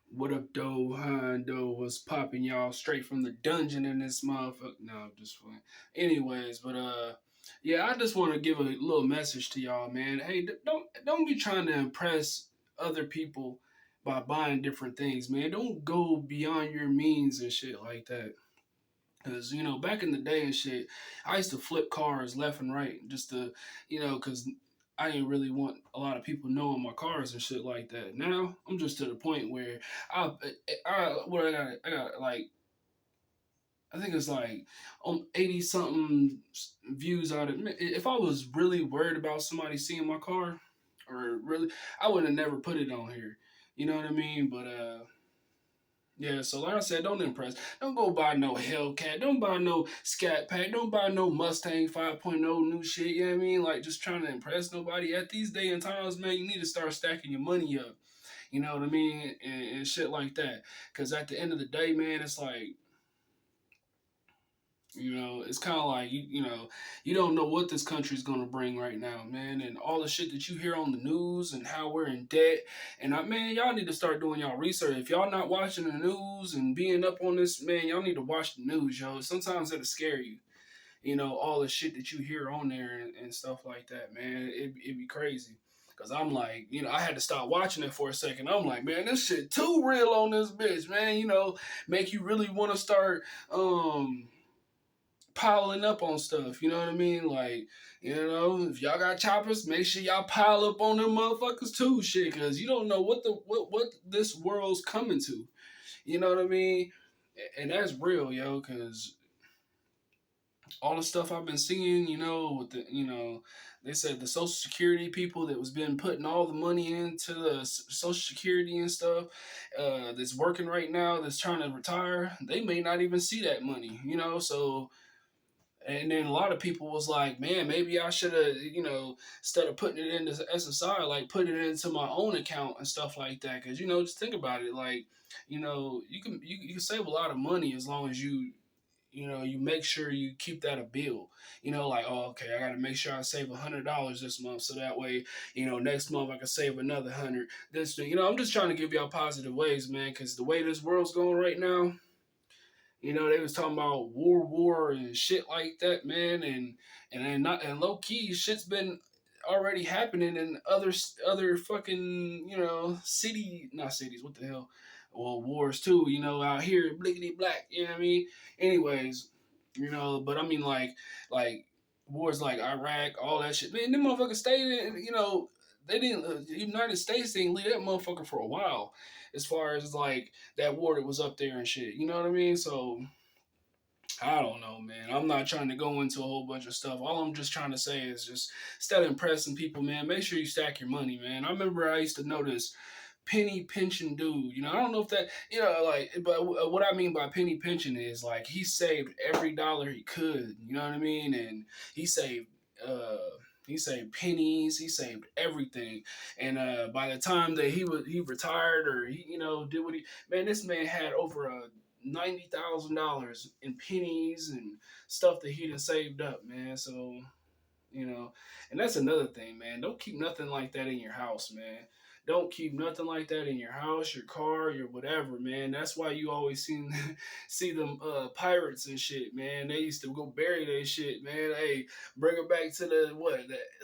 What up, Doe? Hondo was popping y'all straight from the dungeon in this motherfucker. No, I'm just playing. Anyways, but yeah, I just want to give a little message to y'all, man. Hey, don't be trying to impress other people by buying different things, man. Don't go beyond your means and shit like that. Cause back in the day and shit, I used to flip cars left and right just to, cause I didn't really want a lot of people knowing my cars and shit like that. Now I'm just to the point where I, what I got like I think it's like 80 something views on it. If I was really worried about somebody seeing my car, or really, I would have never put it on here. You know what I mean? But yeah, so like I said, don't impress. Don't go buy no Hellcat. Don't buy no Scat Pack. Don't buy no Mustang 5.0 new shit. You know what I mean? Like just trying to impress nobody. At these day and times, man, you need to start stacking your money up. You know what I mean? And shit like that. Because at the end of the day, man, it's like it's kind of like you don't know what this country's gonna bring right now, man, and all the shit that you hear on the news and how we're in debt. And man, y'all need to start doing y'all research. If y'all not watching the news and being up on this, man, y'all need to watch the news, yo. Sometimes it'll scare you. All the shit that you hear on there and stuff like that, man. It'd be crazy. Cause I'm like, I had to stop watching it for a second. I'm like, man, this shit too real on this bitch, man. Make you really want to start piling up on stuff. You know what I mean? Like, if y'all got choppers, make sure y'all pile up on them motherfuckers too, shit, because you don't know what this world's coming to. You know what I mean? And that's real, yo, because all the stuff I've been seeing, with they said the Social Security people that was been putting all the money into the Social Security and stuff, that's working right now, that's trying to retire, they may not even see that money, so. And then a lot of people was like, man, maybe I should have, instead of putting it into SSI, like put it into my own account and stuff like that. Cause just think about it, like, you can save a lot of money as long as you make sure you keep that a bill. Like, oh, okay, I got to make sure I save $100 this month, so that way, next month I can save another 100. This, I'm just trying to give y'all positive ways, man, because the way this world's going right now, they was talking about war and shit like that, man, and not and low key shit's been already happening in other fucking city not cities, what the hell, well, wars too, out here blickety black, you know what I mean. Anyways, but I mean like wars like Iraq, all that shit, man, them motherfuckers stayed in, they didn't the United States didn't leave that motherfucker for a while, as far as like that war that was up there and shit. You know what I mean? So I don't know, man. I'm not trying to go into a whole bunch of stuff. All I'm just trying to say is just instead of impressing people, man, make sure you stack your money, man. I remember I used to know this penny pension dude. I don't know if that, like, but what I mean by penny pension is like he saved every dollar he could. You know what I mean? And he saved. He saved pennies. He saved everything, and by the time that he retired or he did what he, man, this man had over a $90,000 in pennies and stuff that he done saved up, man. So and that's another thing, man. Don't keep nothing like that in your house, man. Don't keep nothing like that in your house, your car, your whatever, man. That's why you always see them pirates and shit, man. They used to go bury their shit, man. Hey, bring it back to the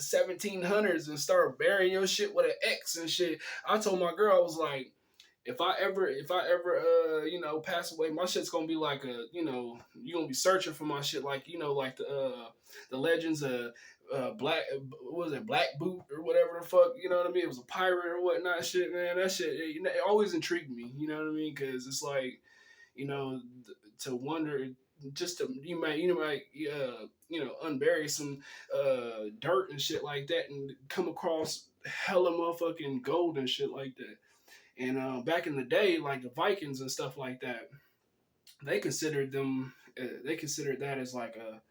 1700s and start burying your shit with an X and shit. I told my girl, I was like, if I ever pass away, my shit's gonna be like you're gonna be searching for my shit like like the legends of black, what was it, black boot or whatever the fuck, you know what I mean? It was a pirate or whatnot, shit, man. That shit, it always intrigued me, you know what I mean? Because it's like, you know, to wonder, just to you might unbury some dirt and shit like that and come across hella motherfucking gold and shit like that. And back in the day, like the Vikings and stuff like that, they considered that as like a,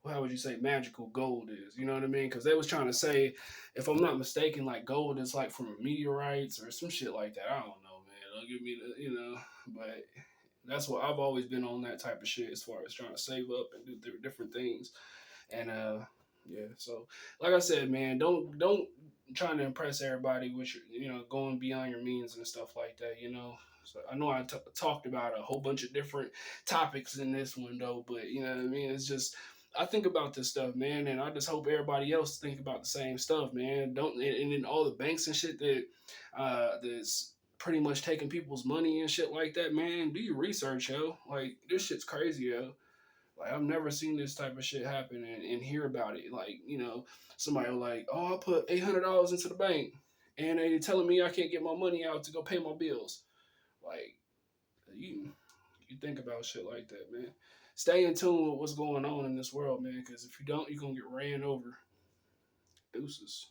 well, how would you say magical gold is? You know what I mean? Because they was trying to say, if I'm not mistaken, like gold is like from meteorites or some shit like that. I don't know, man. Don't give me but that's what I've always been on, that type of shit as far as trying to save up and do different things. And Yeah. So, like I said, man, don't trying to impress everybody with your, going beyond your means and stuff like that. So I know I talked about a whole bunch of different topics in this one though, but you know what I mean. It's just I think about this stuff, man, and I just hope everybody else think about the same stuff, man. Don't and then all the banks and shit that that's pretty much taking people's money and shit like that, man. Do your research, yo. Like this shit's crazy, yo. Like I've never seen this type of shit happen and hear about it. Like somebody will like, oh, I put $800 into the bank, and they telling me I can't get my money out to go pay my bills. Like you, you think about shit like that, man. Stay in tune with what's going on in this world, man. Because if you don't, you're gonna get ran over. Deuces.